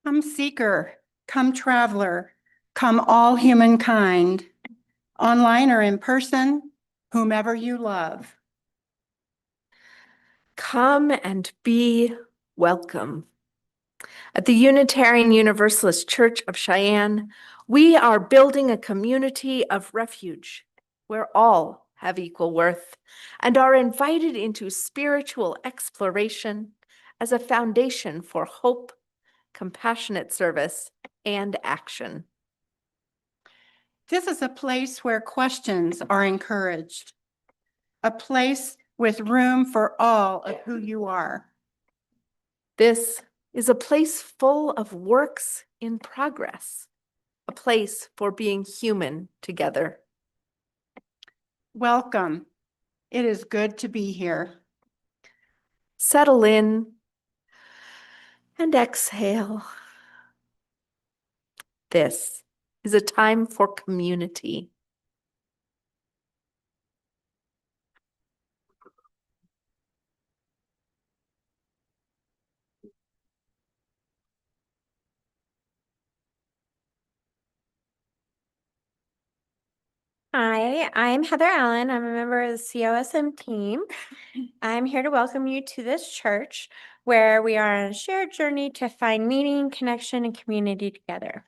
Come seeker, come traveler, come all humankind, online or in person, whomever you love. Come and be welcome. At the Unitarian Universalist Church of Cheyenne, we are building a community of refuge where all have equal worth and are invited into spiritual exploration as a foundation for hope, compassionate service, and action. This is a place where questions are encouraged, a place with room for all of who you are. This is a place full of works in progress, a place for being human together. Welcome. It is good to be here. Settle in and exhale. This is a time for community. Hi, I'm Heather Allen. I'm a member of the COSM team. I'm here to welcome you to this church where we are on a shared journey to find meaning, connection, and community together.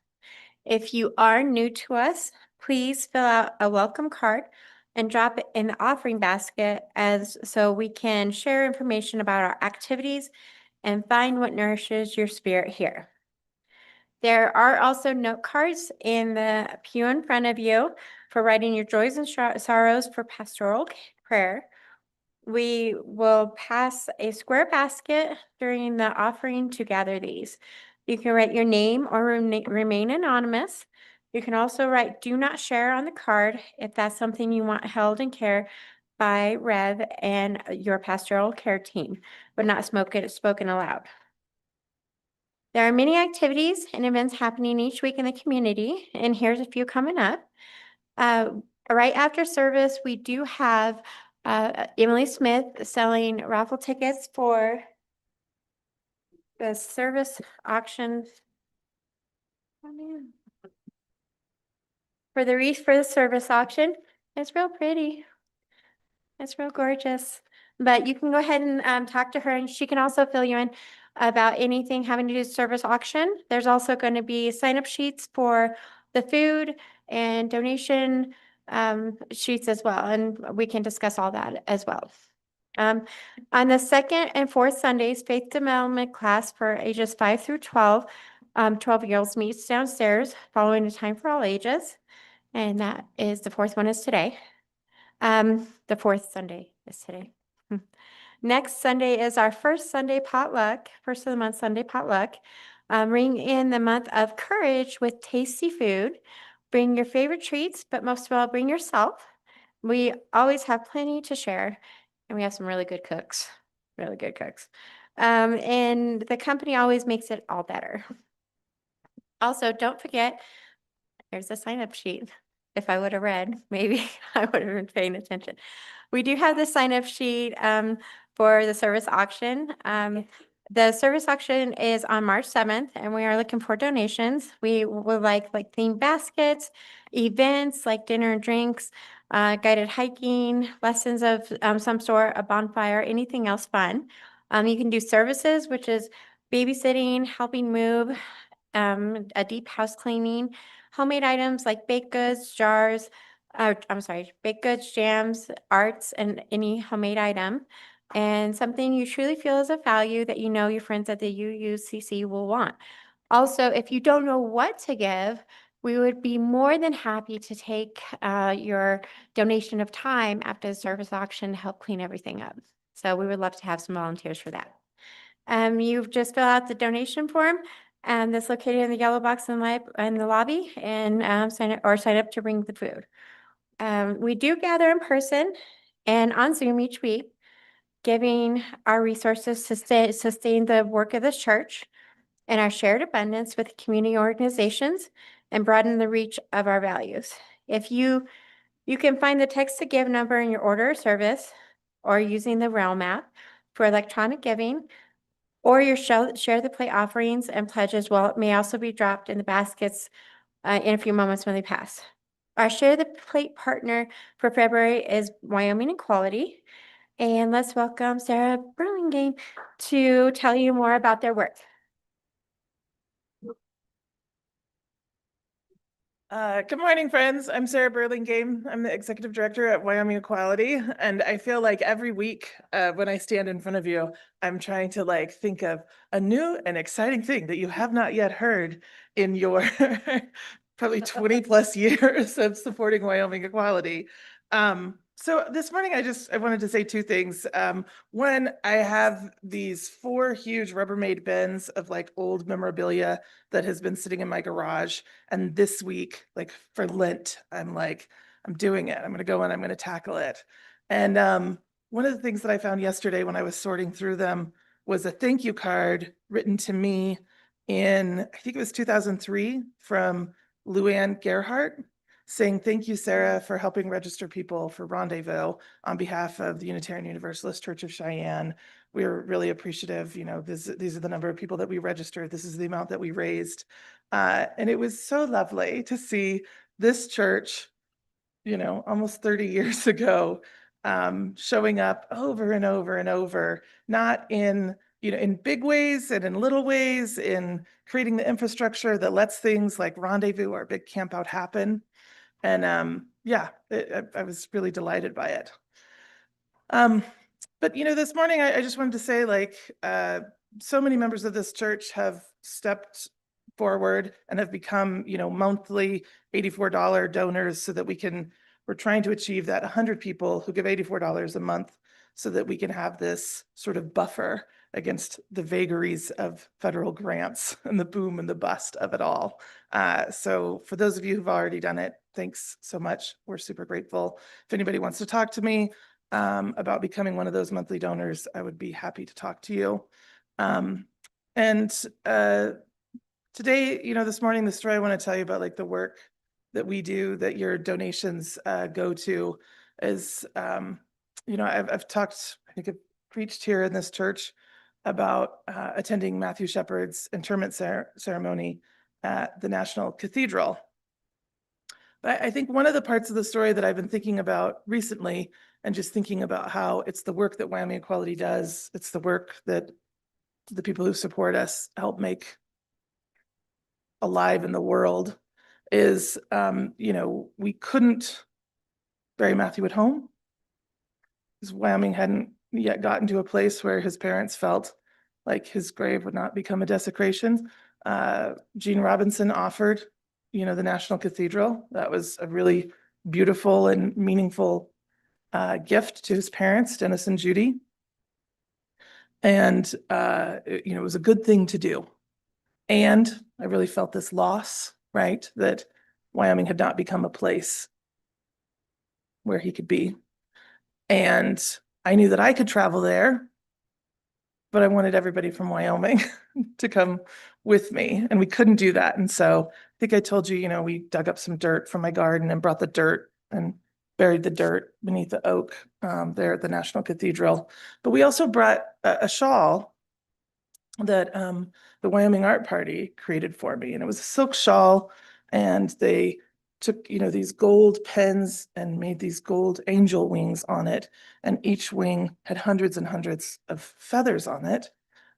If you are new to us, please fill out a welcome card and drop it in the offering basket so we can share information about our activities and find what nourishes your spirit here. There are also note cards in the pew in front of you for writing your joys and sorrows for pastoral prayer. We will pass a square basket during the offering to gather these. You can write your name or remain anonymous. You can also write "do not share" on the card if that's something you want held in care by Rev and your pastoral care team, but not spoken aloud. There are many activities and events happening each week in the community, and here's a few coming up. Right after service, we do have Emily Smith selling raffle tickets for the service auction. For the wreath for the service auction. It's real pretty. It's real gorgeous. But you can go ahead and talk to her, and she can also fill you in about anything having to do with service auction. There's also going to be sign-up sheets for the food and donation sheets as well, and we can discuss all that as well. On the second and fourth Sundays, faith development class for ages 5 through 12, 12-year-olds meets downstairs following a time for all ages, and that is the fourth one is today. The fourth Sunday is today. Next Sunday is our first Sunday potluck, first of the month Sunday potluck. Ring in the month of courage with tasty food. Bring your favorite treats, but most of all, bring yourself. We always have plenty to share, and we have some really good cooks, really good cooks. And the company always makes it all better. Also, don't forget, here's a sign-up sheet. If I would have read, maybe I would have been paying attention. We do have the sign-up sheet for the service auction. The service auction is on March 7th, and we are looking for donations. We would like themed baskets, events like dinner and drinks, guided hiking, lessons of some sort, a bonfire, anything else fun. You can do services, which is babysitting, helping move, a deep house cleaning, homemade items like baked goods, jars, baked goods, jams, arts, and any homemade item, and something you truly feel is of value that you know your friends at the UUCC will want. Also, if you don't know what to give, we would be more than happy to take your donation of time after the service auction to help clean everything up. So we would love to have some volunteers for that. You've just fill out the donation form, and that's located in the yellow box in the lobby, and sign up to bring the food. We do gather in person and on Zoom each week, giving our resources to sustain the work of this church and our shared abundance with community organizations and broaden the reach of our values. If you can find the text to give number in your order of service or using the Realm app for electronic giving. or your share the plate offerings and pledges may also be dropped in the baskets in a few moments when they pass. Our share the plate partner for February is Wyoming Equality. And let's welcome Sarah Burlingame to tell you more about their work. Good morning, friends. I'm Sarah Burlingame. I'm the executive director at Wyoming Equality, and I feel like every week when I stand in front of you, I'm trying to think of a new and exciting thing that you have not yet heard in your probably 20 plus years of supporting Wyoming Equality. So this morning, I wanted to say two things. One, I have these 4 huge Rubbermaid bins of old memorabilia that has been sitting in my garage. And this week, for Lent, I'm doing it. I'm going to go and I'm going to tackle it. And one of the things that I found yesterday when I was sorting through them was a thank you card written to me in, I think it was 2003, from Luann Gerhardt, saying, "Thank you, Sarah, for helping register people for Rendezvous on behalf of the Unitarian Universalist Church of Cheyenne. We're really appreciative. These are the number of people that we registered. This is the amount that we raised." And it was so lovely to see this church, almost 30 years ago, showing up over and over and over, not in big ways and in little ways, in creating the infrastructure that lets things like Rendezvous or Big Camp Out happen. And yeah, I was really delighted by it. But this morning I just wanted to say, so many members of this church have stepped forward and have become, monthly $84 donors so that we're trying to achieve that 100 people who give $84 a month so that we can have this sort of buffer against the vagaries of federal grants and the boom and the bust of it all. So for those of you who've already done it, thanks so much. We're super grateful. If anybody wants to talk to me about becoming one of those monthly donors, I would be happy to talk to you. And today, this morning, the story I want to tell you about, the work that we do, that your donations go to, is, I've talked, I think I've preached here in this church about attending Matthew Shepard's interment ceremony at the National Cathedral. But I think one of the parts of the story that I've been thinking about recently, and just thinking about how it's the work that Wyoming Equality does, it's the work that the people who support us help make alive in the world, is, we couldn't bury Matthew at home because Wyoming hadn't yet gotten to a place where his parents felt like his grave would not become a desecration. Gene Robinson offered, the National Cathedral. That was a really beautiful and meaningful gift to his parents, Dennis and Judy. And, it was a good thing to do. And I really felt this loss, right? That Wyoming had not become a place where he could be. And I knew that I could travel there, but I wanted everybody from Wyoming to come with me, and we couldn't do that. And so I think I told you, we dug up some dirt from my garden and brought the dirt and buried the dirt beneath the oak there at the National Cathedral. But we also brought a shawl that the Wyoming Art Party created for me, and it was a silk shawl, and they took, these gold pens and made these gold angel wings on it. And each wing had hundreds and hundreds of feathers on it.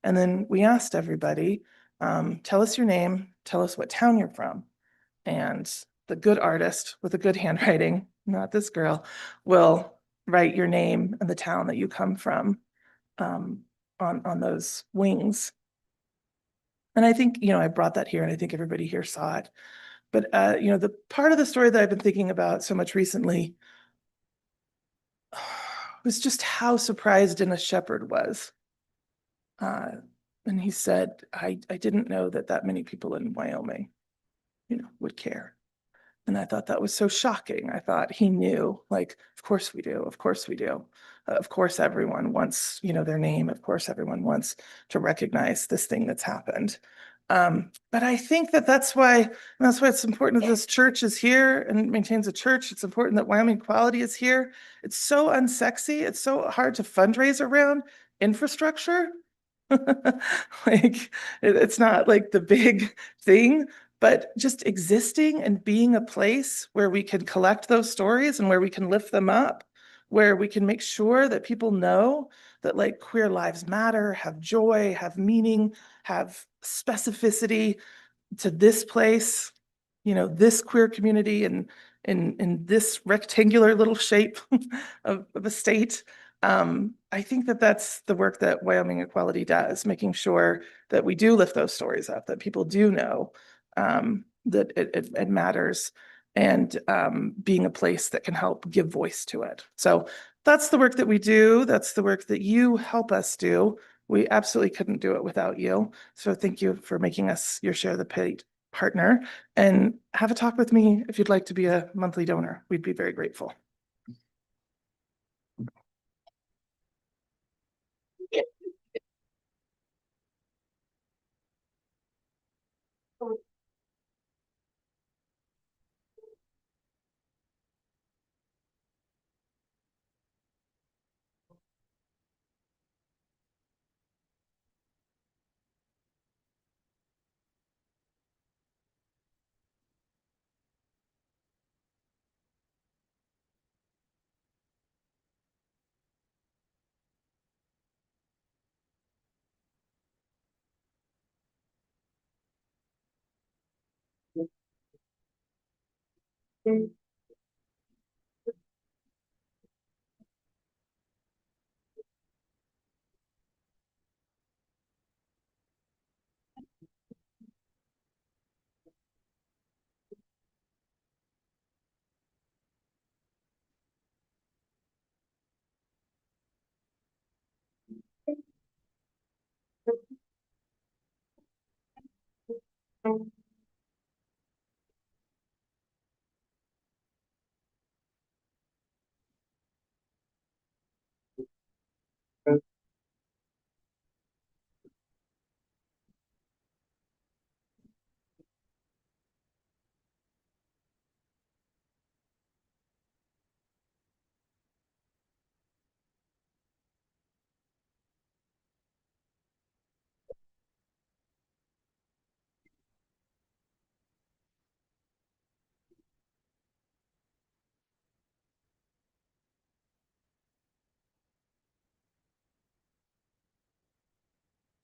And then we asked everybody, tell us your name, tell us what town you're from. And the good artist with a good handwriting, not this girl, will write your name and the town that you come from on those wings. And I think, I brought that here, and I think everybody here saw it. But, the part of the story that I've been thinking about so much recently was just how surprised Dennis Shepard was. And he said, I didn't know that many people in Wyoming, would care. And I thought that was so shocking. I thought he knew, of course we do. Of course we do. Of course, everyone wants, their name. Of course, everyone wants to recognize this thing that's happened. But I think that's why it's important that this church is here and maintains a church. It's important that Wyoming Equality is here. It's so unsexy. It's so hard to fundraise around infrastructure. Like, it's not like the big thing, but just existing and being a place where we can collect those stories and where we can lift them up, where we can make sure that people know that like queer lives matter, have joy, have meaning, have specificity to this place, this queer community and in this rectangular little shape of a state. I think that that's the work that Wyoming Equality does, making sure that we do lift those stories up, that people do know that it matters, and being a place that can help give voice to it. So that's the work that we do. That's the work that you help us do. We absolutely couldn't do it without you. So thank you for making us your Share the Plate partner, and have a talk with me if you'd like to be a monthly donor. We'd be very grateful.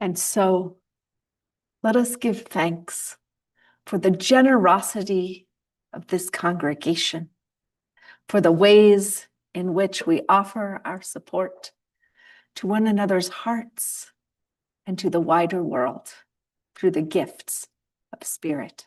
And so let us give thanks for the generosity of this congregation, for the ways in which we offer our support to one another's hearts and to the wider world through the gifts of spirit.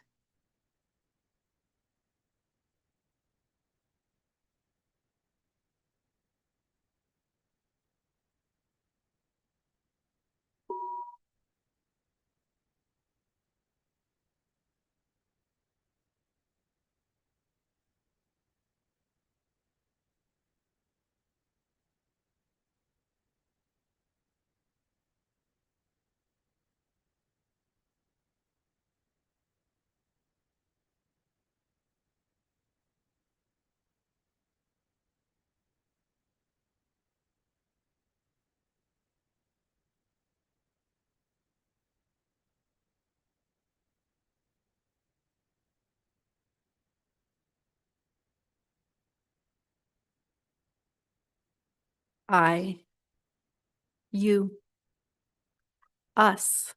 I, you, us,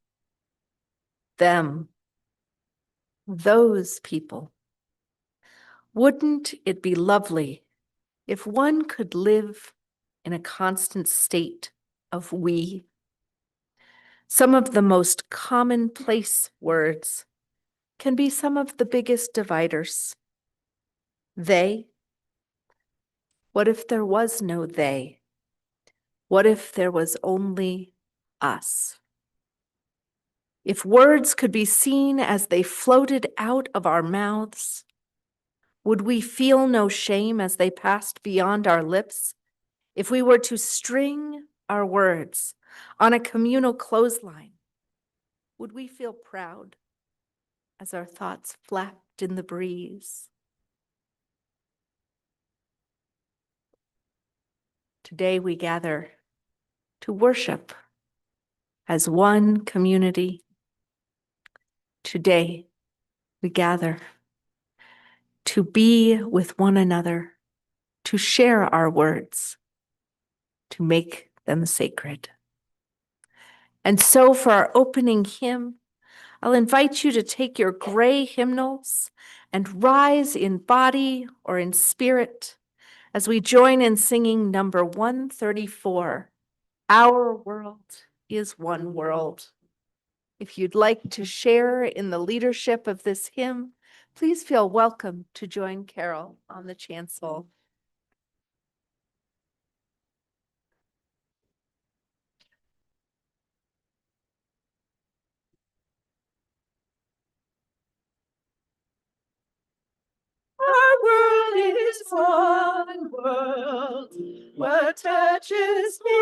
them, those people. Wouldn't it be lovely if one could live in a constant state of we? Some of the most commonplace words can be some of the biggest dividers. They. What if there was no they? What if there was only us? If words could be seen as they floated out of our mouths, would we feel no shame as they passed beyond our lips? If we were to string our words on a communal clothesline, would we feel proud as our thoughts flapped in the breeze? Today we gather to worship as one community. Today, we gather to be with one another, to share our words, to make them sacred. And so for our opening hymn, I'll invite you to take your gray hymnals and rise in body or in spirit as we join in singing number 134, Our World is One World. If you'd like to share in the leadership of this hymn, please feel welcome to join Carol on the chancel. Our world is one world, what touches me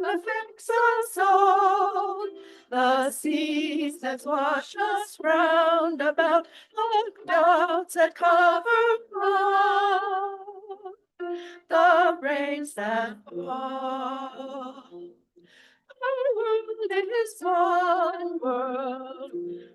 affects us all. The seas that wash us round about, the clouds that cover all, the rains that fall. Our world is one world.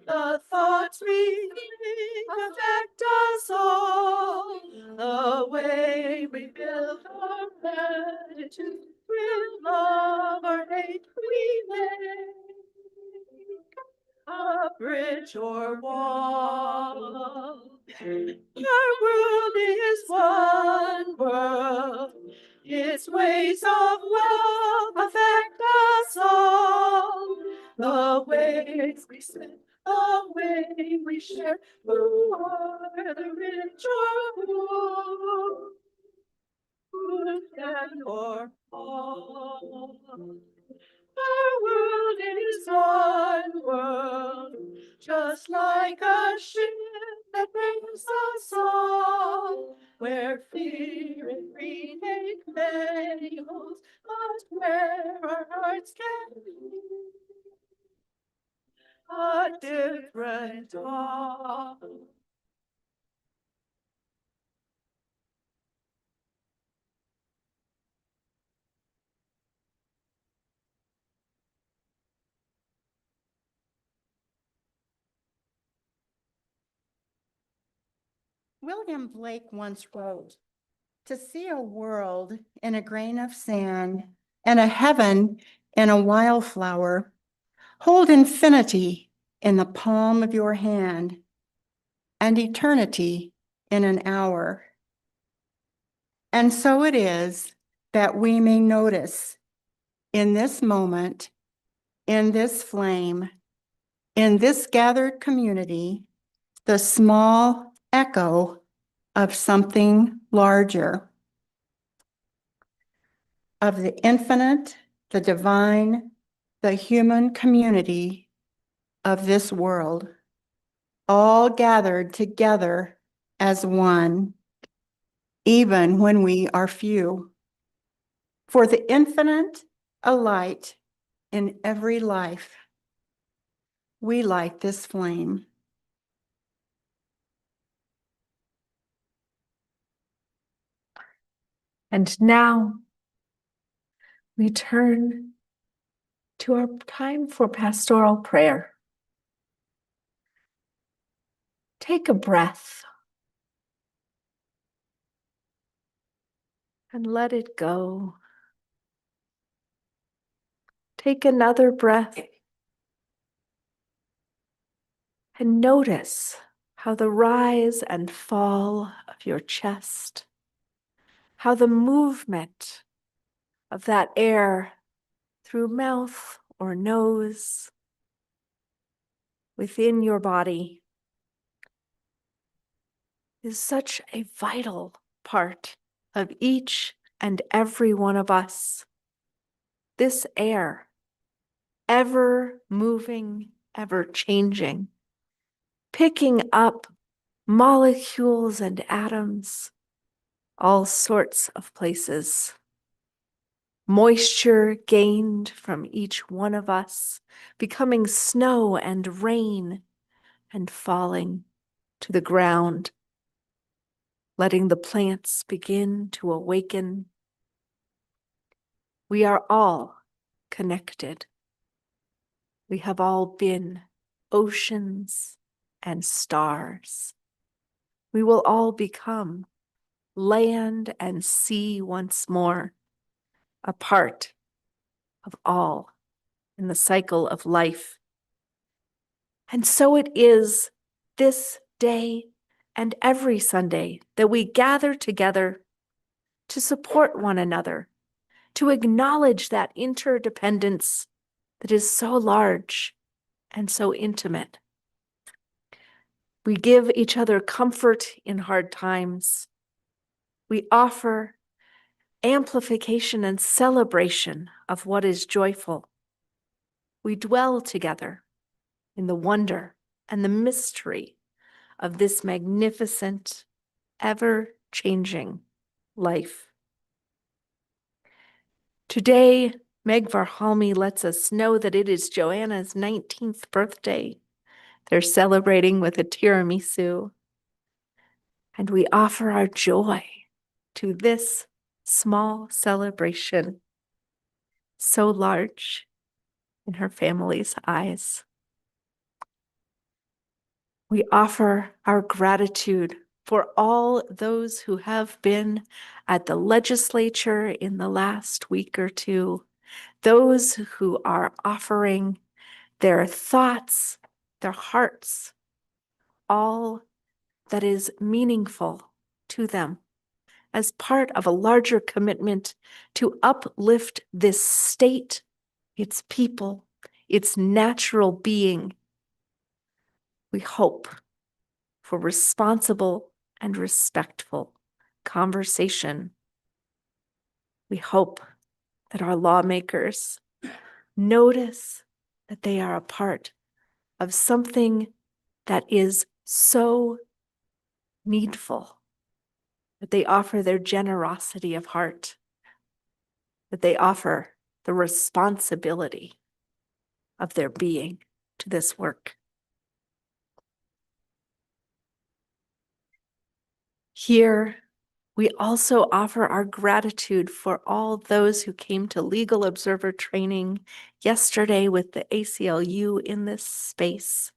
The thoughts we think affect us all. The way we build our gratitude, with love or hate we make a bridge or wall. Our world is one world. Its ways of wealth affect us all. The ways we spend, the way we share, who are the rich or poor, good and or all. Our world is one world, just like a ship that brings us all, where fear and greed make many holes, but where our hearts can be a different all. William Blake once wrote, "To see a world in a grain of sand and a heaven in a wildflower, hold infinity in the palm of your hand and eternity in an hour." And so it is that we may notice in this moment, in this flame, in this gathered community, the small echo of something larger, of the infinite, the divine, the human community of this world, all gathered together as one, even when we are few. For the infinite, a light in every life. We light this flame. And now we turn to our time for pastoral prayer. Take a breath and let it go. Take another breath and notice how the rise and fall of your chest, how the movement of that air through mouth or nose within your body is such a vital part of each and every one of us. This air, ever moving, ever changing, picking up molecules and atoms, all sorts of places. Moisture gained from each one of us, becoming snow and rain and falling to the ground, letting the plants begin to awaken. We are all connected. We have all been oceans and stars. We will all become land and sea once more, a part of all in the cycle of life. And so it is this day and every Sunday that we gather together to support one another, to acknowledge that interdependence that is so large and so intimate. We give each other comfort in hard times. We offer amplification and celebration of what is joyful. We dwell together in the wonder and the mystery of this magnificent, ever-changing life. Today, Meg Varhalmi lets us know that it is Joanna's 19th birthday. They're celebrating with a tiramisu. And we offer our joy to this small celebration, so large in her family's eyes. We offer our gratitude for all those who have been at the legislature in the last week or two, those who are offering their thoughts, their hearts, all that is meaningful to them as part of a larger commitment to uplift this state, its people, its natural being. We hope for responsible and respectful conversation. We hope that our lawmakers notice that they are a part of something that is so needful, that they offer their generosity of heart, that they offer the responsibility of their being to this work. Here, we also offer our gratitude for all those who came to Legal Observer training yesterday with the ACLU in this space.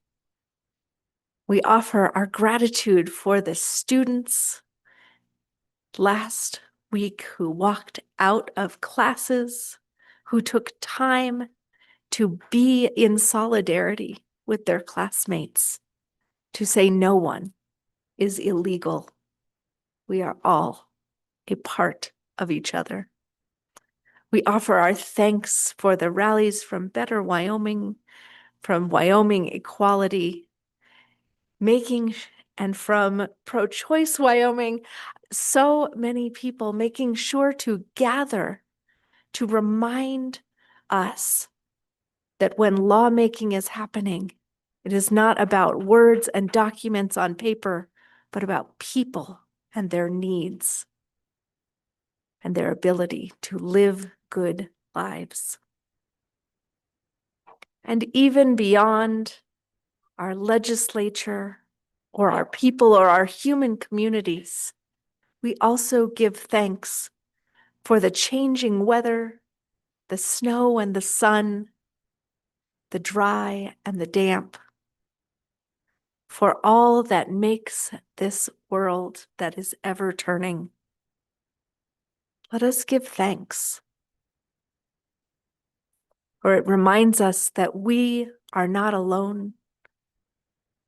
We offer our gratitude for the students last week who walked out of classes, who took time to be in solidarity with their classmates, to say no one is illegal. We are all a part of each other. We offer our thanks for the rallies from Better Wyoming, from Wyoming Equality, and from Pro-Choice Wyoming, so many people making sure to gather to remind us that when lawmaking is happening, it is not about words and documents on paper, but about people and their needs and their ability to live good lives. And even beyond our legislature or our people or our human communities, we also give thanks for the changing weather, the snow and the sun, the dry and the damp, for all that makes this world that is ever turning. Let us give thanks, for it reminds us that we are not alone,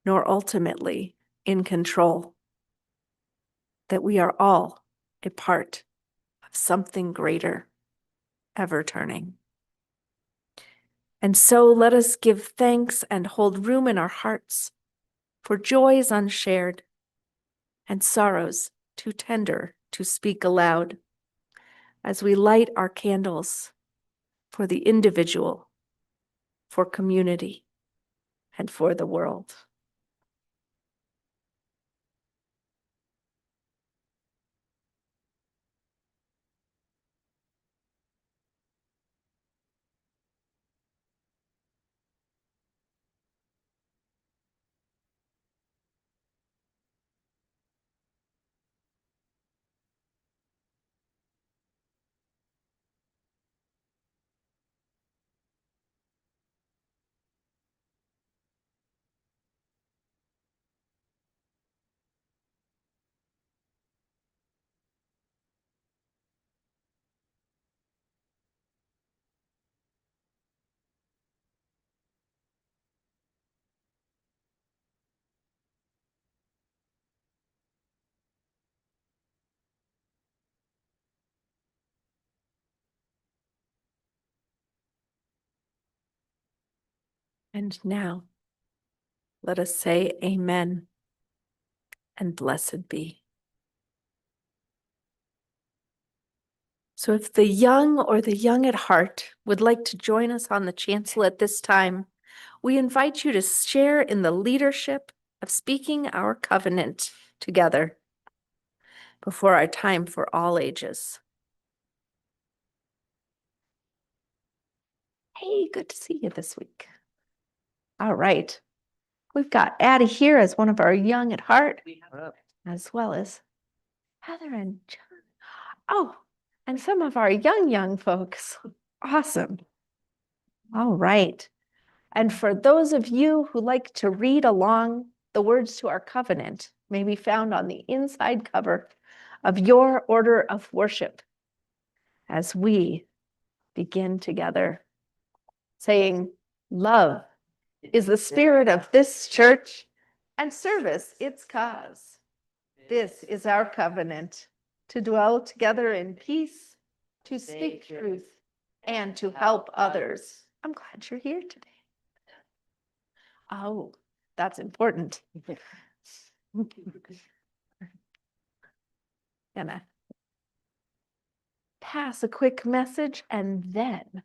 nor ultimately in control, that we are all a part of something greater ever turning. And so let us give thanks and hold room in our hearts for joys unshared and sorrows too tender to speak aloud, as we light our candles for the individual, for community, and for the world. And now, let us say amen and blessed be. So if the young or the young at heart would like to join us on the chancel at this time, we invite you to share in the leadership of speaking our covenant together before our time for all ages. Hey, good to see you this week. All right. We've got Addie here as one of our young at heart, as well as Heather and John. Oh, and some of our young folks. Awesome. All right. And for those of you who like to read along, the words to our covenant may be found on the inside cover of your order of worship as we begin together, saying, love is the spirit of this church and service its cause. This is our covenant, to dwell together in peace, to speak truth, and to help others. I'm glad you're here today. Oh, that's important. Gonna pass a quick message and then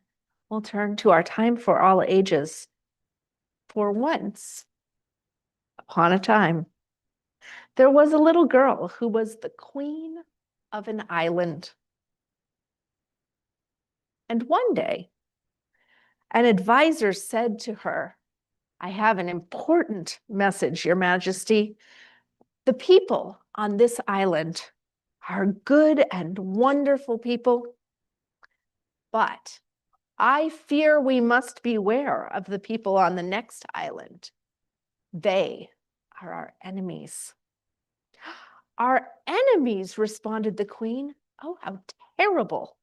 we'll turn to our time for all ages. For once upon a time, there was a little girl who was the queen of an island. And one day, an advisor said to her, I have an important message, Your Majesty. The people on this island are good and wonderful people, but I fear we must beware of the people on the next island. They are our enemies. Our enemies, responded the queen. Oh, how terrible.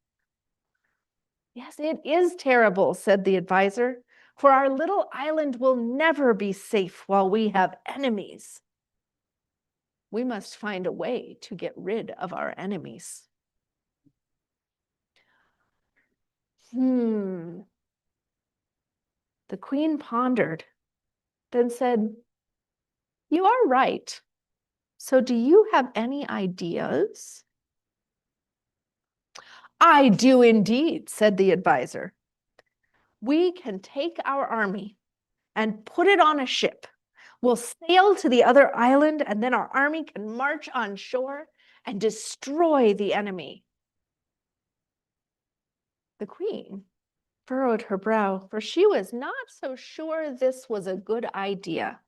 Yes, it is terrible, said the advisor, for our little island will never be safe while we have enemies. We must find a way to get rid of our enemies. The queen pondered, then said, you are right. So do you have any ideas? I do indeed, said the advisor. We can take our army and put it on a ship. We'll sail to the other island, and then our army can march on shore and destroy the enemy. The queen furrowed her brow, for she was not so sure this was a good idea.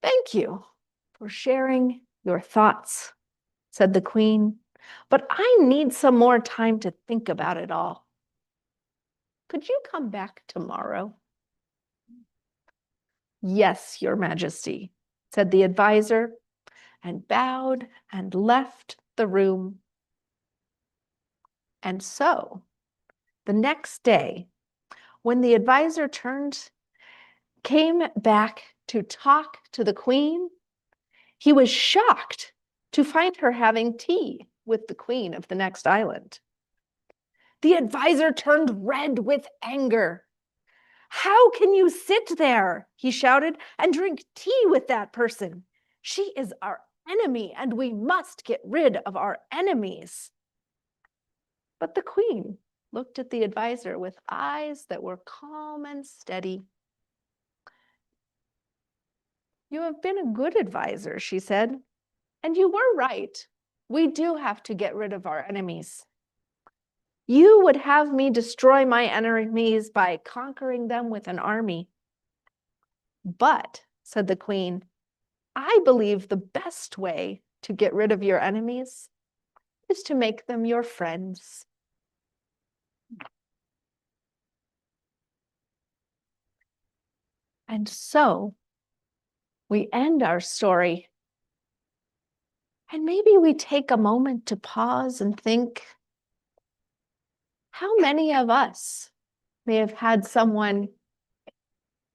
Thank you for sharing your thoughts, said the queen, but I need some more time to think about it all. Could you come back tomorrow? Yes, Your Majesty, said the advisor, and bowed and left the room. And so, the next day, when the advisor came back to talk to the queen, he was shocked to find her having tea with the queen of the next island. The advisor turned red with anger. How can you sit there, he shouted, and drink tea with that person? She is our enemy, and we must get rid of our enemies. But the queen looked at the advisor with eyes that were calm and steady. You have been a good advisor, she said, and you were right. We do have to get rid of our enemies. You would have me destroy my enemies by conquering them with an army. But, said the queen, I believe the best way to get rid of your enemies is to make them your friends. And so we end our story. And maybe we take a moment to pause and think, how many of us may have had someone,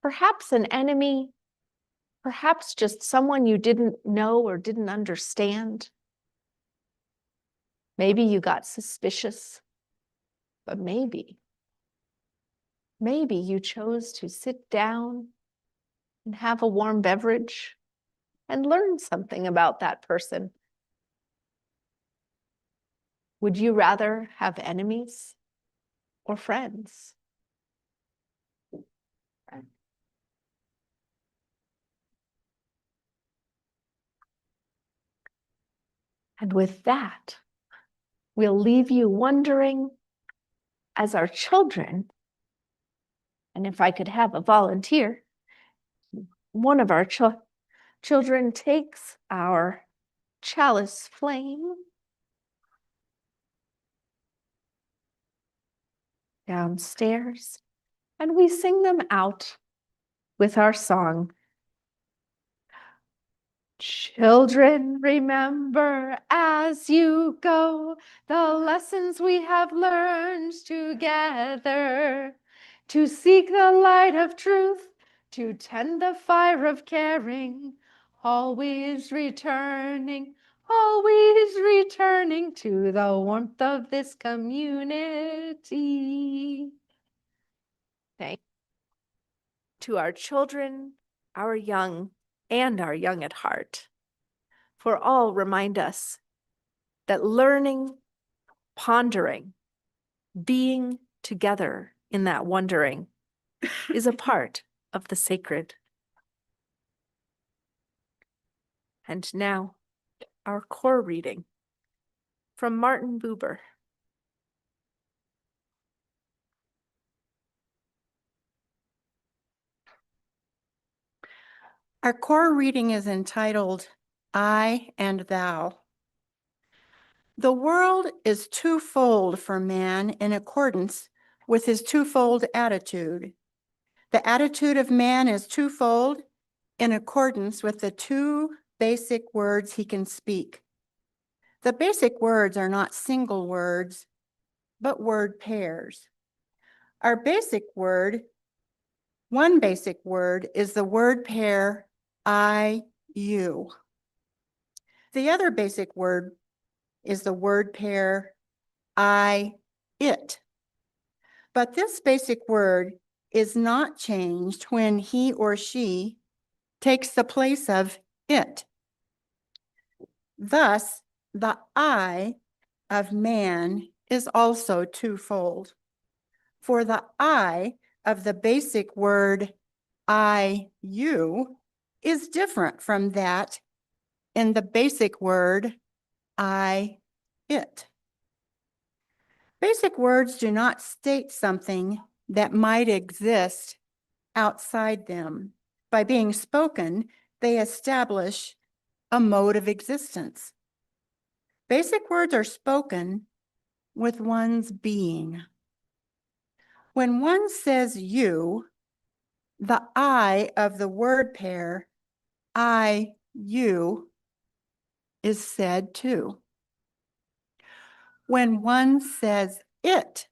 perhaps an enemy, perhaps just someone you didn't know or didn't understand? Maybe you got suspicious, but maybe Maybe you chose to sit down and have a warm beverage and learn something about that person. Would you rather have enemies or friends? And with that, we'll leave you wondering, as our children, and if I could have a volunteer, one of our children takes our chalice flame downstairs and we sing them out with our song. Children, remember as you go the lessons we have learned together, to seek the light of truth, to tend the fire of caring, always returning to the warmth of this community. Thank you. To our children, our young, and our young at heart, for all remind us that learning, pondering, being together in that wondering is a part of the sacred. And now, our core reading from Martin Buber. Our core reading is entitled, I and Thou. The world is twofold for man in accordance with his twofold attitude. The attitude of man is twofold in accordance with the two basic words he can speak. The basic words are not single words, but word pairs. Our basic word, one basic word, is the word pair I, you. The other basic word is the word pair I, it. But this basic word is not changed when he or she takes the place of it. Thus, the I of man is also twofold. For the I of the basic word I, you is different from that in the basic word I, it. Basic words do not state something that might exist outside them. By being spoken, they establish a mode of existence. Basic words are spoken with one's being. When one says you, the I of the word pair, I, you, is said too. When one says it,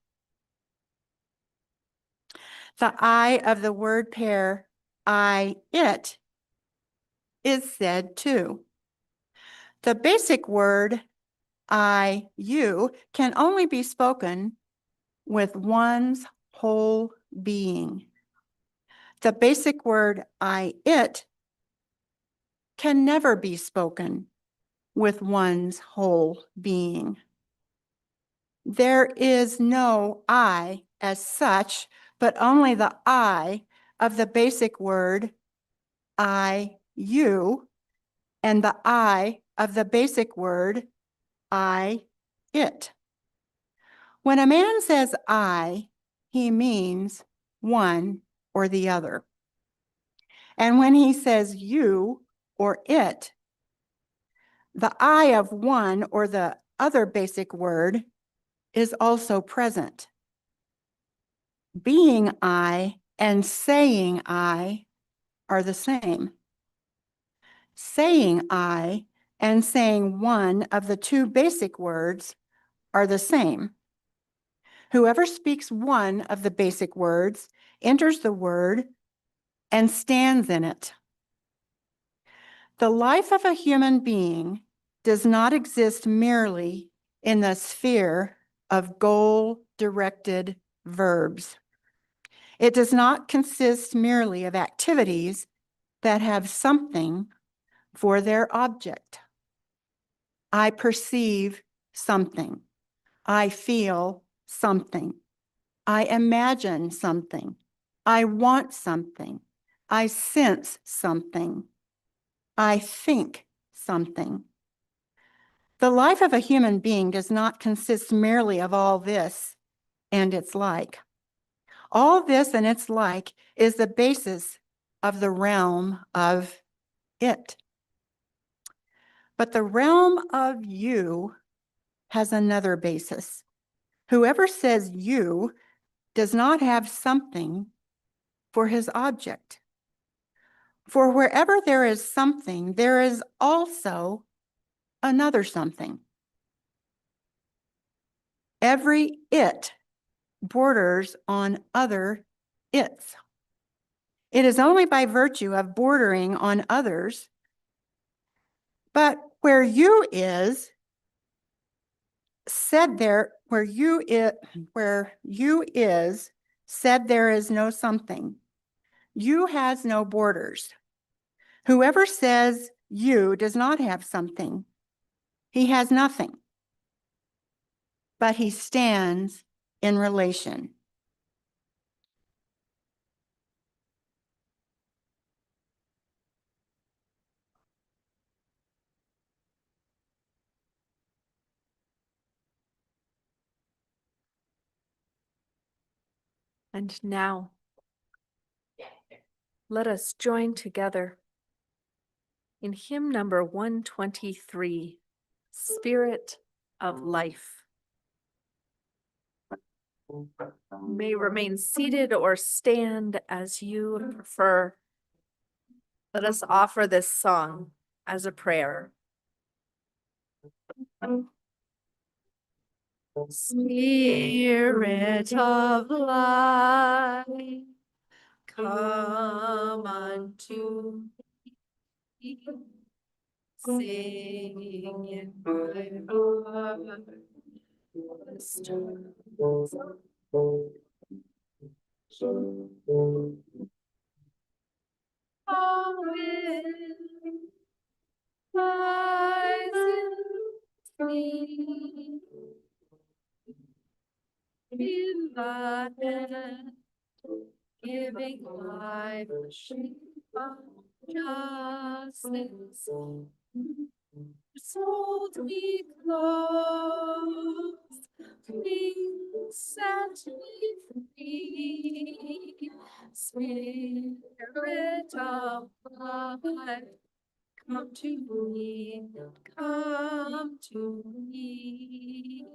the I of the word pair, I, it, is said too. The basic word, I, you, can only be spoken with one's whole being. The basic word, I, it, can never be spoken with one's whole being. There is no I as such, but only the I of the basic word, I, you, and the I of the basic word, I, it. When a man says I, he means one or the other. And when he says you or it, the I of one or the other basic word is also present. Being I and saying I are the same. Saying I and saying one of the two basic words are the same. Whoever speaks one of the basic words enters the word and stands in it. The life of a human being does not exist merely in the sphere of goal-directed verbs. It does not consist merely of activities that have something for their object. I perceive something. I feel something. I imagine something. I want something. I sense something. I think something. The life of a human being does not consist merely of all this and its like. All this and its like is the basis of the realm of it. But the realm of you has another basis. Whoever says you does not have something for his object. For wherever there is something, there is also another something. Every it borders on other its. It is only by virtue of bordering on others, but where you is said there, where you is said there is no something. You has no borders. Whoever says you does not have something, he has nothing, but he stands in relation. And now, let us join together in hymn number 123, Spirit of Life. May remain seated or stand as you prefer. Let us offer this song as a prayer. Spirit of life, come unto me, sing in my heart the stories of how will rise in me in the hand, giving life a shape of justice. Hold me close, please set me free. Spirit of life, come to me, come to me.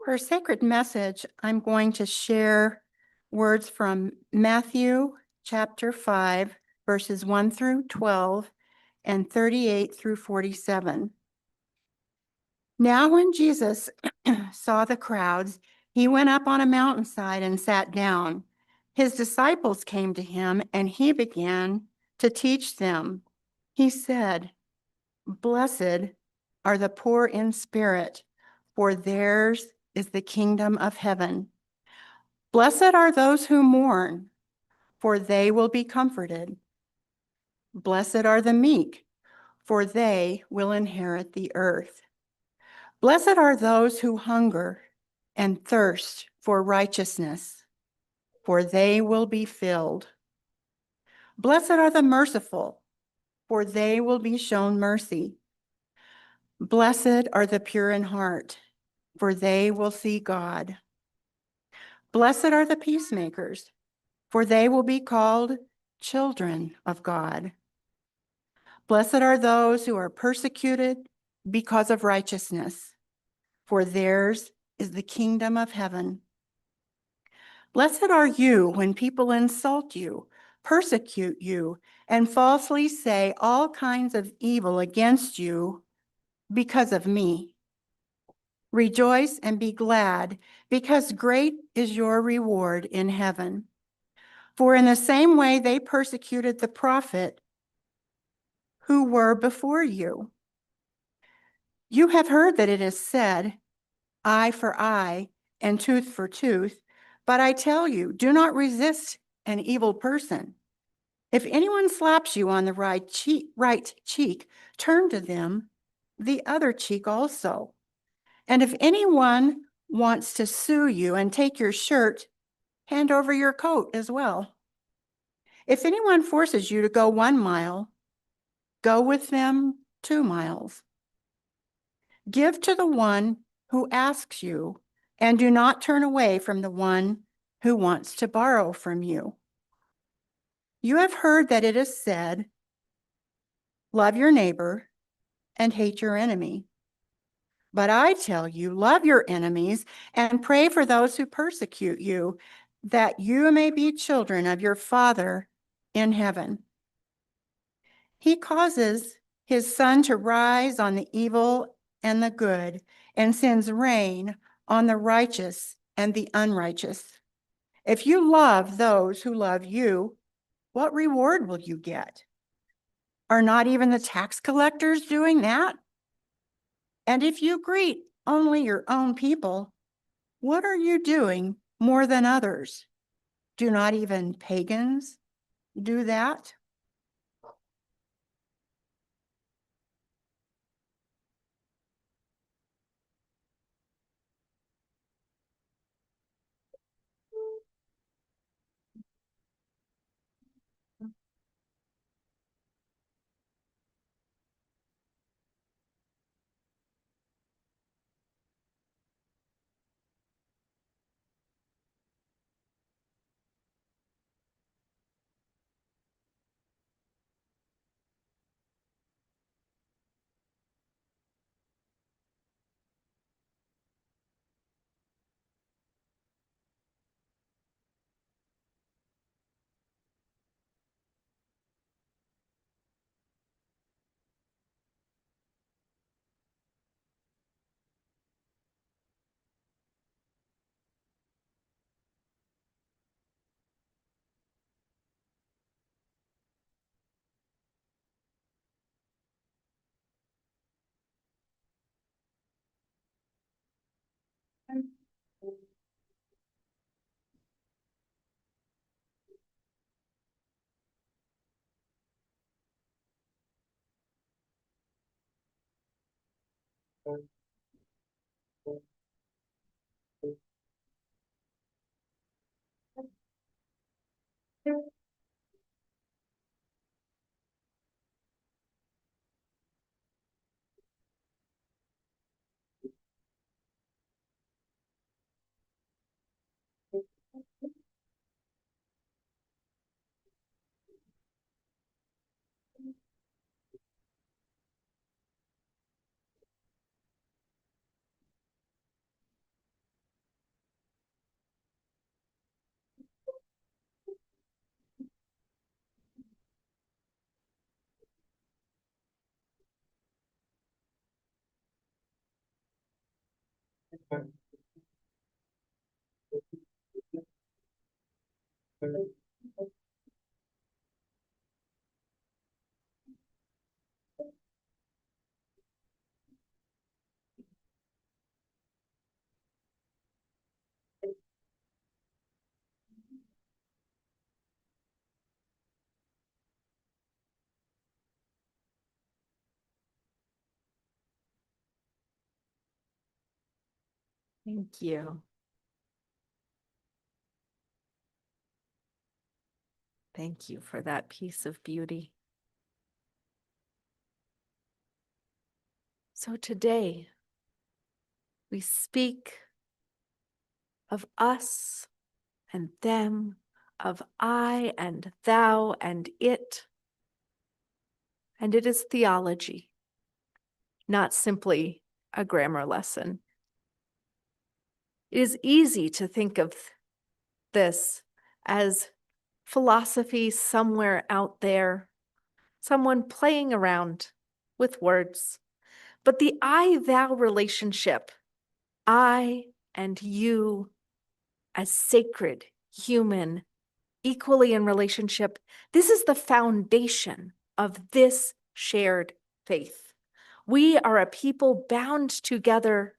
For a sacred message, I'm going to share words from Matthew chapter 5, verses 1 through 12 and 38 through 47. Now when Jesus saw the crowds, he went up on a mountainside and sat down. His disciples came to him and he began to teach them. He said, "Blessed are the poor in spirit, for theirs is the kingdom of heaven. Blessed are those who mourn, for they will be comforted. Blessed are the meek, for they will inherit the earth. Blessed are those who hunger and thirst for righteousness, for they will be filled. Blessed are the merciful, for they will be shown mercy. Blessed are the pure in heart, for they will see God. Blessed are the peacemakers, for they will be called children of God. Blessed are those who are persecuted because of righteousness, for theirs is the kingdom of heaven. Blessed are you when people insult you, persecute you, and falsely say all kinds of evil against you because of me. Rejoice and be glad, because great is your reward in heaven. For in the same way they persecuted the prophet who were before you. You have heard that it is said, eye for eye and tooth for tooth. But I tell you, do not resist an evil person. If anyone slaps you on the right cheek, turn to them the other cheek also. And if anyone wants to sue you and take your shirt, hand over your coat as well. If anyone forces you to go 1 mile, go with them 2 miles. Give to the one who asks you, and do not turn away from the one who wants to borrow from you. You have heard that it is said, love your neighbor and hate your enemy. But I tell you, love your enemies and pray for those who persecute you, that you may be children of your Father in heaven. He causes his sun to rise on the evil and the good, and sends rain on the righteous and the unrighteous. If you love those who love you, what reward will you get? Are not even the tax collectors doing that? And if you greet only your own people, what are you doing more than others? Do not even pagans do that? Thank you. Thank you for that piece of beauty. So today, we speak of us and them, of I and thou and it. And it is theology, not simply a grammar lesson. It is easy to think of this as philosophy somewhere out there, someone playing around with words. But the I-thou relationship, I and you as sacred human equally in relationship. This is the foundation of this shared faith. We are a people bound together,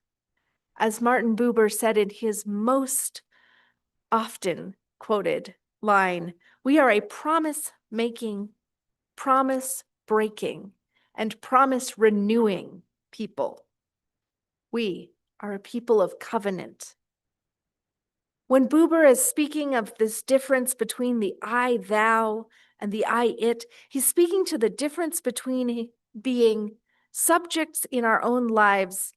as Martin Buber said in his most often quoted line, we are a promise-making, promise-breaking, and promise-renewing people. We are a people of covenant. When Buber is speaking of this difference between the I, thou, and the I, it, he's speaking to the difference between being subjects in our own lives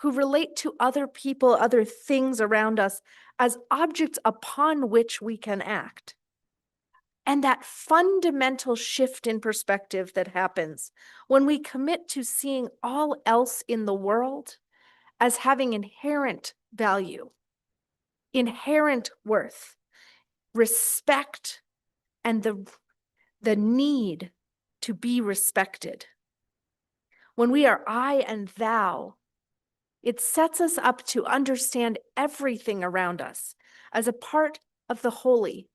who relate to other people, other things around us as objects upon which we can act. And that fundamental shift in perspective that happens when we commit to seeing all else in the world as having inherent value, inherent worth, respect, and the need to be respected. When we are I and thou, it sets us up to understand everything around us as a part of the holy,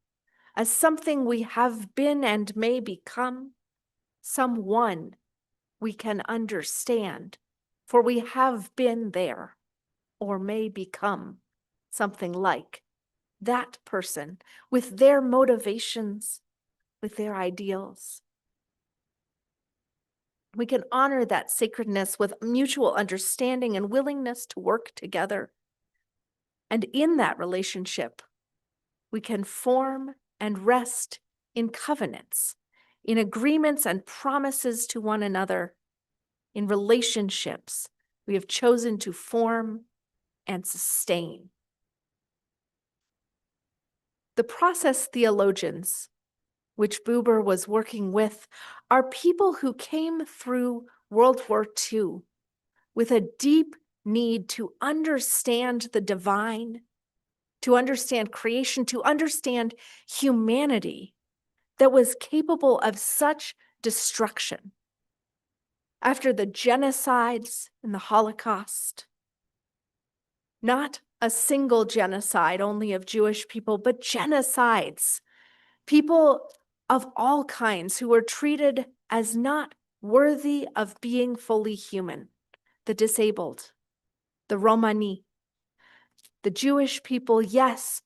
as something we have been and may become, someone we can understand, for we have been there or may become something like that person with their motivations, with their ideals. We can honor that sacredness with mutual understanding and willingness to work together. And in that relationship, we can form and rest in covenants, in agreements and promises to one another, in relationships we have chosen to form and sustain. The process theologians, which Buber was working with, are people who came through World War II with a deep need to understand the divine, to understand creation, to understand humanity that was capable of such destruction. After the genocides and the Holocaust, not a single genocide only of Jewish people, but genocides, people of all kinds who were treated as not worthy of being fully human, the disabled, the Romani, the Jewish people, yes,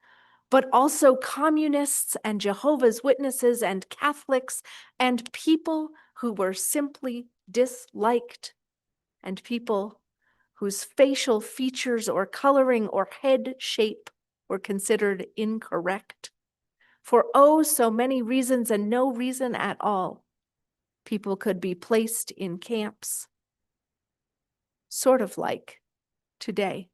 but also communists and Jehovah's Witnesses and Catholics and people who were simply disliked and people whose facial features or coloring or head shape were considered incorrect. For oh, so many reasons and no reason at all, people could be placed in camps, sort of like today.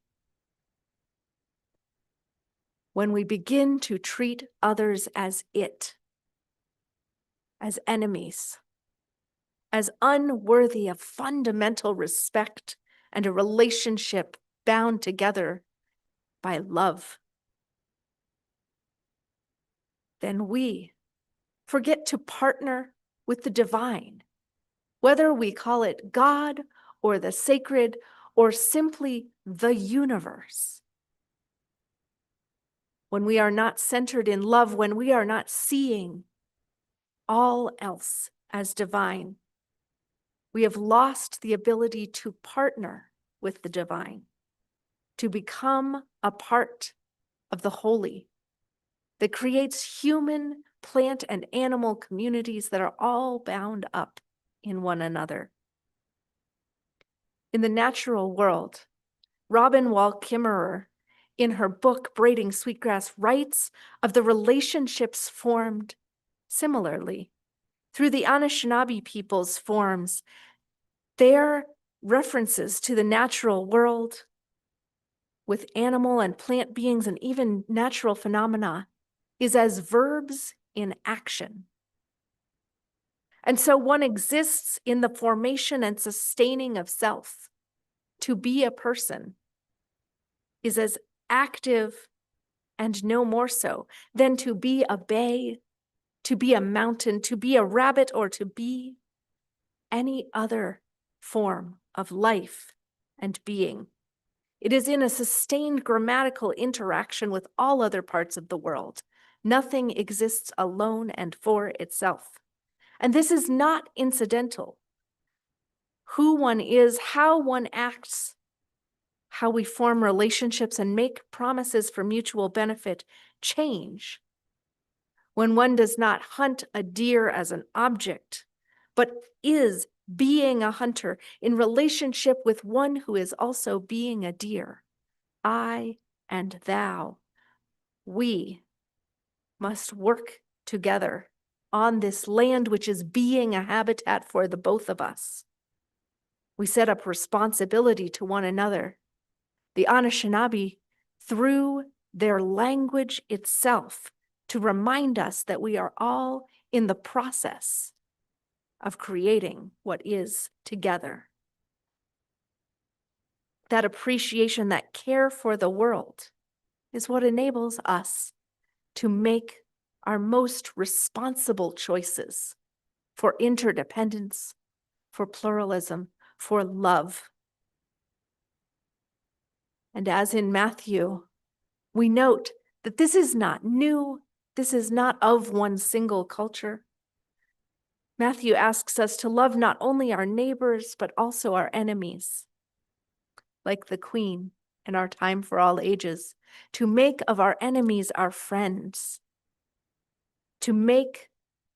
When we begin to treat others as it, as enemies, as unworthy of fundamental respect and a relationship bound together by love, then we forget to partner with the divine, whether we call it God or the sacred or simply the universe. When we are not centered in love, when we are not seeing all else as divine, we have lost the ability to partner with the divine, to become a part of the holy that creates human, plant, and animal communities that are all bound up in one another. In the natural world, Robin Wall Kimmerer, in her book Braiding Sweetgrass, writes of the relationships formed similarly through the Anishinaabe people's forms. Their references to the natural world with animal and plant beings and even natural phenomena is as verbs in action. And so one exists in the formation and sustaining of self. To be a person is as active and no more so than to be a bay, to be a mountain, to be a rabbit, or to be any other form of life and being. It is in a sustained grammatical interaction with all other parts of the world Nothing exists alone and for itself. And this is not incidental. Who one is, how one acts, how we form relationships and make promises for mutual benefit change when one does not hunt a deer as an object, but is being a hunter in relationship with one who is also being a deer. I and thou, we must work together on this land which is being a habitat for the both of us. We set up responsibility to one another. The Anishinaabe, through their language itself, to remind us that we are all in the process of creating what is together. That appreciation, that care for the world is what enables us to make our most responsible choices for interdependence, for pluralism, for love. And as in Matthew, we note that this is not new. This is not of one single culture. Matthew asks us to love not only our neighbors, but also our enemies. Like the Queen in Our Time for All Ages, to make of our enemies our friends, to make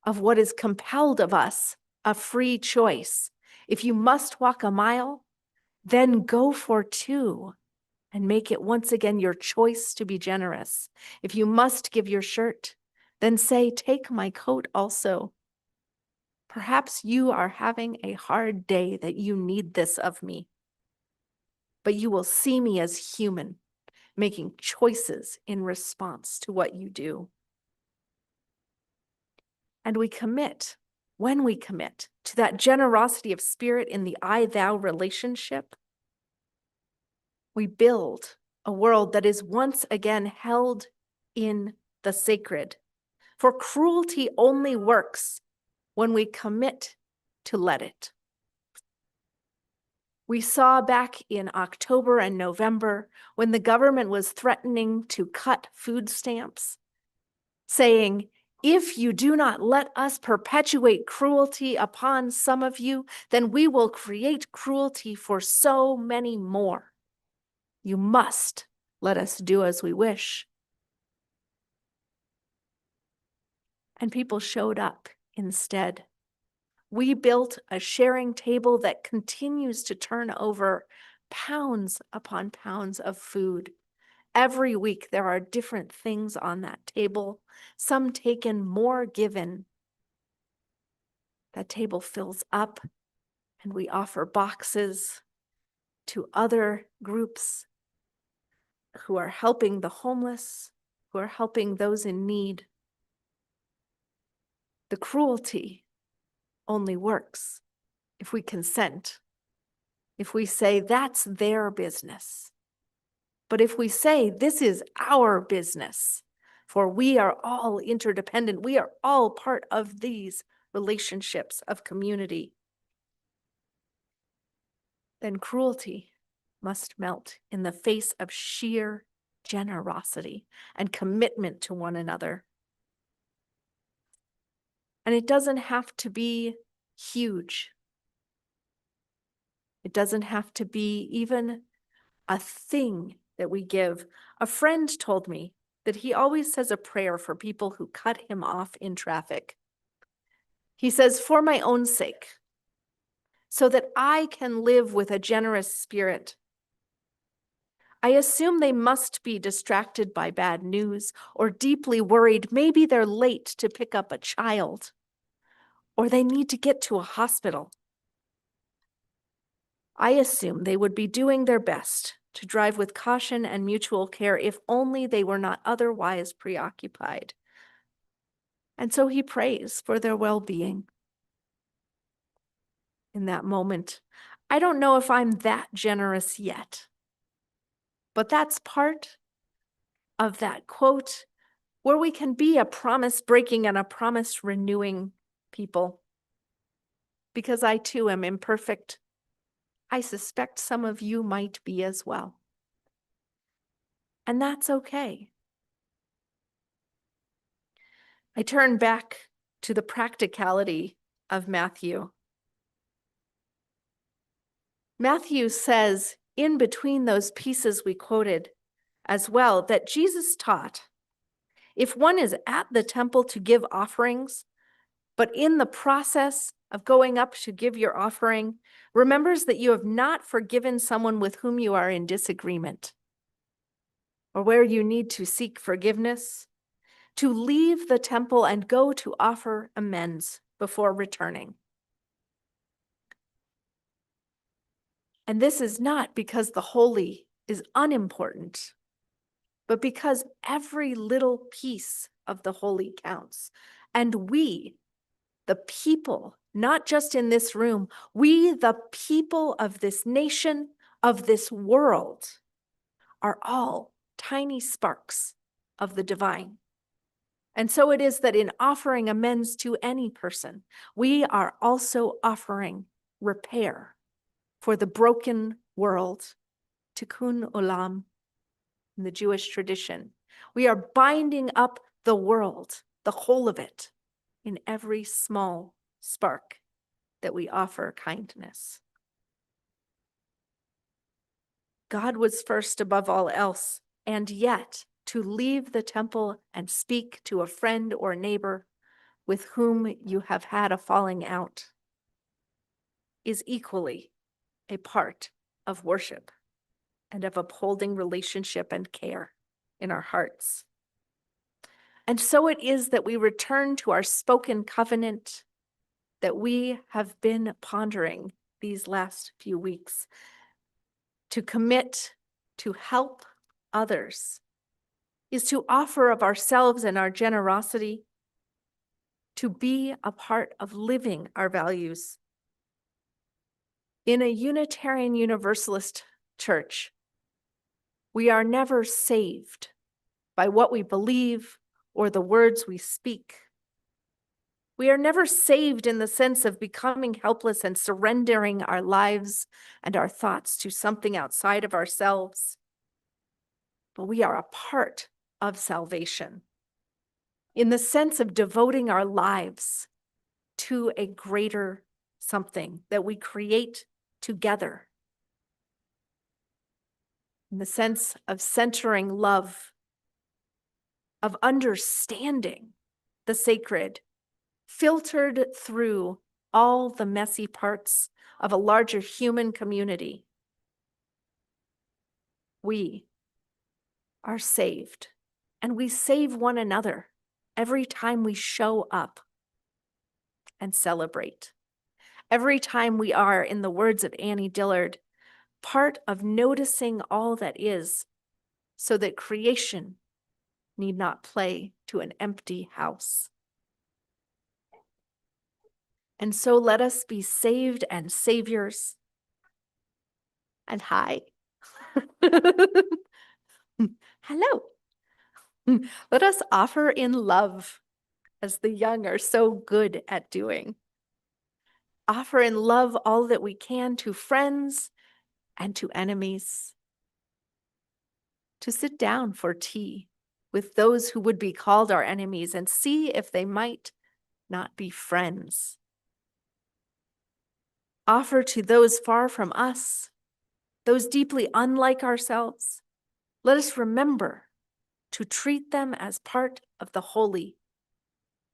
of what is compelled of us a free choice. If you must walk a mile, then go for 2 and make it once again your choice to be generous. If you must give your shirt, then say, take my coat also. Perhaps you are having a hard day that you need this of me, but you will see me as human, making choices in response to what you do. And we commit, when we commit to that generosity of spirit in the I-thou relationship, we build a world that is once again held in the sacred. For cruelty only works when we commit to let it. We saw back in October and November when the government was threatening to cut food stamps, saying, if you do not let us perpetuate cruelty upon some of you, then we will create cruelty for so many more. You must let us do as we wish. And people showed up instead. We built a sharing table that continues to turn over pounds upon pounds of food. Every week there are different things on that table, some taken, more given. That table fills up and we offer boxes to other groups who are helping the homeless, who are helping those in need. The cruelty only works if we consent, if we say that's their business. But if we say this is our business, for we are all interdependent, we are all part of these relationships of community, then cruelty must melt in the face of sheer generosity and commitment to one another. And it doesn't have to be huge. It doesn't have to be even a thing that we give. A friend told me that he always says a prayer for people who cut him off in traffic. He says, for my own sake, so that I can live with a generous spirit. I assume they must be distracted by bad news or deeply worried. Maybe they're late to pick up a child, or they need to get to a hospital. I assume they would be doing their best to drive with caution and mutual care if only they were not otherwise preoccupied. And so he prays for their well-being. In that moment, I don't know if I'm that generous yet, but that's part of that quote where we can be a promise-breaking and a promise-renewing people. Because I too am imperfect. I suspect some of you might be as well. And that's okay. I turn back to the practicality of Matthew. Matthew says in between those pieces we quoted as well that Jesus taught, if one is at the temple to give offerings, but in the process of going up to give your offering, remembers that you have not forgiven someone with whom you are in disagreement, or where you need to seek forgiveness, to leave the temple and go to offer amends before returning. And this is not because the holy is unimportant, but because every little piece of the holy counts. And we, the people, not just in this room, we, the people of this nation, of this world, are all tiny sparks of the divine. And so it is that in offering amends to any person, we are also offering repair for the broken world, tikkun olam, in the Jewish tradition. We are binding up the world, the whole of it, in every small spark that we offer kindness. God was first above all else, and yet to leave the temple and speak to a friend or neighbor with whom you have had a falling out is equally a part of worship and of upholding relationship and care in our hearts. And so it is that we return to our spoken covenant that we have been pondering these last few weeks, to commit to help others is to offer of ourselves and our generosity, to be a part of living our values. In a Unitarian Universalist church, we are never saved by what we believe or the words we speak. We are never saved in the sense of becoming helpless and surrendering our lives and our thoughts to something outside of ourselves. But we are a part of salvation in the sense of devoting our lives to a greater something that we create together. In the sense of centering love, of understanding the sacred, filtered through all the messy parts of a larger human community. We are saved, and we save one another every time we show up and celebrate. Every time we are, in the words of Annie Dillard, part of noticing all that is, so that creation need not play to an empty house. And so let us be saved and saviors. And hi. Hello. Let us offer in love, as the young are so good at doing. Offer in love all that we can to friends and to enemies. To sit down for tea with those who would be called our enemies and see if they might not be friends. Offer to those far from us, those deeply unlike ourselves. Let us remember to treat them as part of the holy,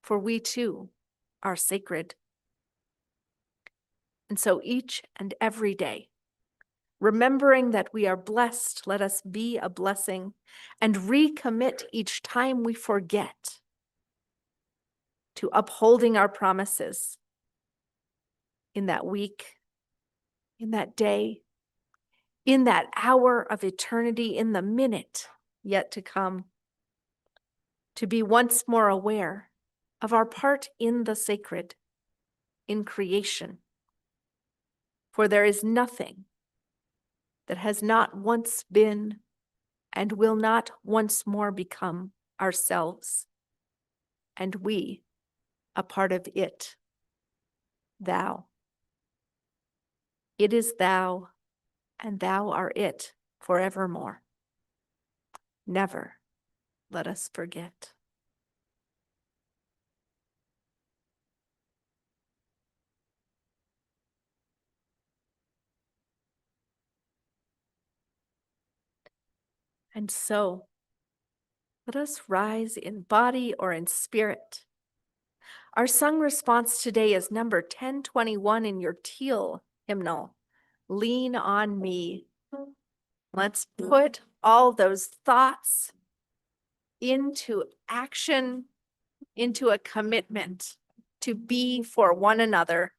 for we too are sacred. And so each and every day, remembering that we are blessed, let us be a blessing and recommit each time we forget to upholding our promises in that week, in that day, in that hour of eternity, in the minute yet to come, to be once more aware of our part in the sacred, in creation. For there is nothing that has not once been and will not once more become ourselves, and we a part of it, thou. It is thou, and thou art it forevermore. Never let us forget. And so, let us rise in body or in spirit. Our sung response today is number 1021 in your teal hymnal, Lean on Me. Let's put all those thoughts into action, into a commitment to be for one another.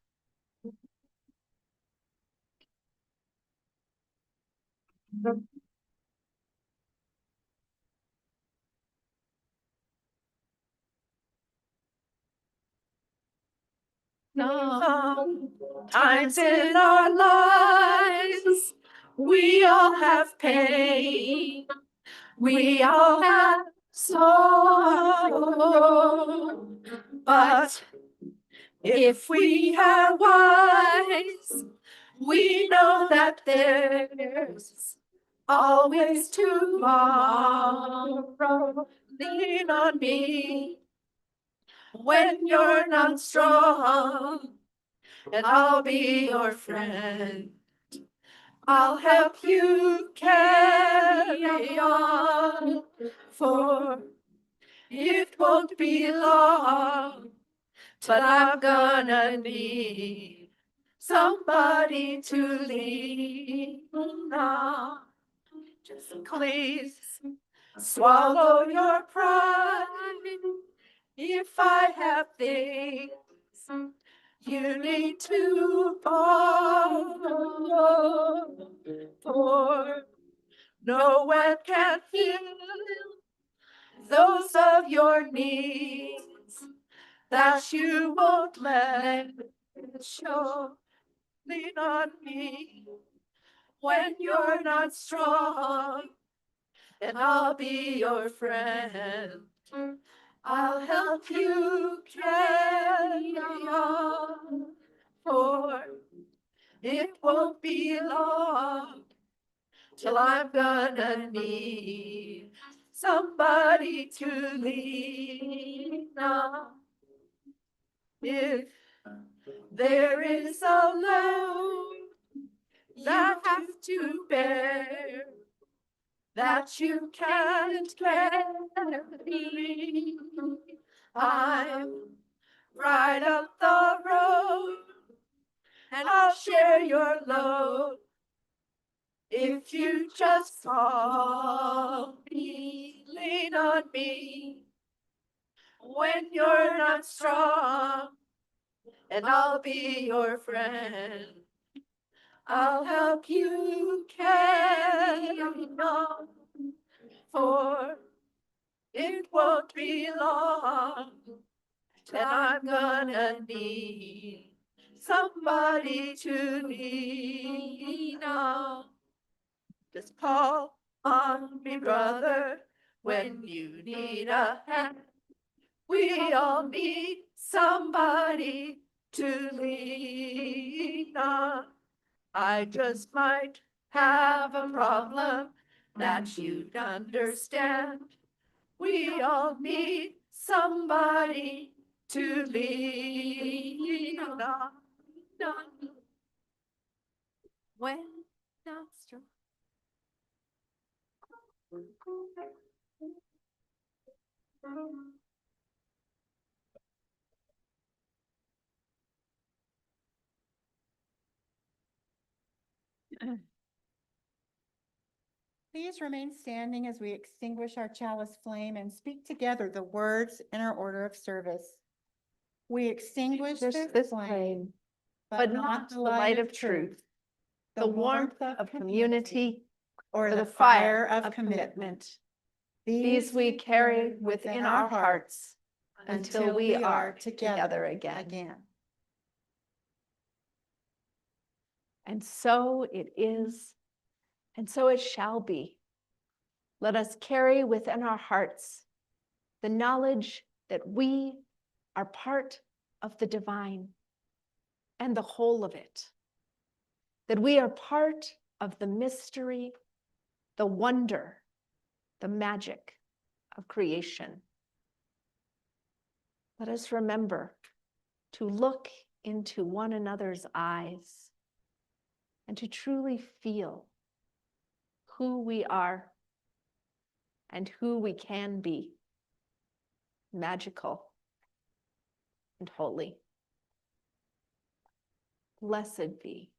Sometimes in our lives, we all have pain. We all have sorrow. But if we are wise, we know that there's always tomorrow. Lean on me when you're not strong, and I'll be your friend. I'll help you carry on, for it won't be long, but I'm gonna need somebody to lean on. Just please swallow your pride. If I have things you need to borrow, for no one can fill those of your needs that you won't let show. Lean on me when you're not strong, and I'll be your friend. I'll help you carry on, for it won't be long till I'm gonna need somebody to lean on. If there is a load that you have to bear, that you can't carry, I'm right up the road, and I'll share your load. If you just call me, lean on me when you're not strong, and I'll be your friend. I'll help you carry on, for it won't be long till I'm gonna need somebody to lean on. Just call on me, brother, when you need a hand. We all need somebody to lean on. I just might have a problem that you'd understand. We all need somebody to lean on. When not strong. Please remain standing as we extinguish our chalice flame and speak together the words in our order of service. We extinguish this flame, But not the light of truth, the warmth of community, or or the fire of commitment. These we carry within our hearts until we are together again. And so it is, and so it shall be. Let us carry within our hearts the knowledge that we are part of the divine and the whole of it, that we are part of the mystery, the wonder, the magic of creation. Let us remember to look into one another's eyes and to truly feel who we are and who we can be. Magical and holy. Blessed be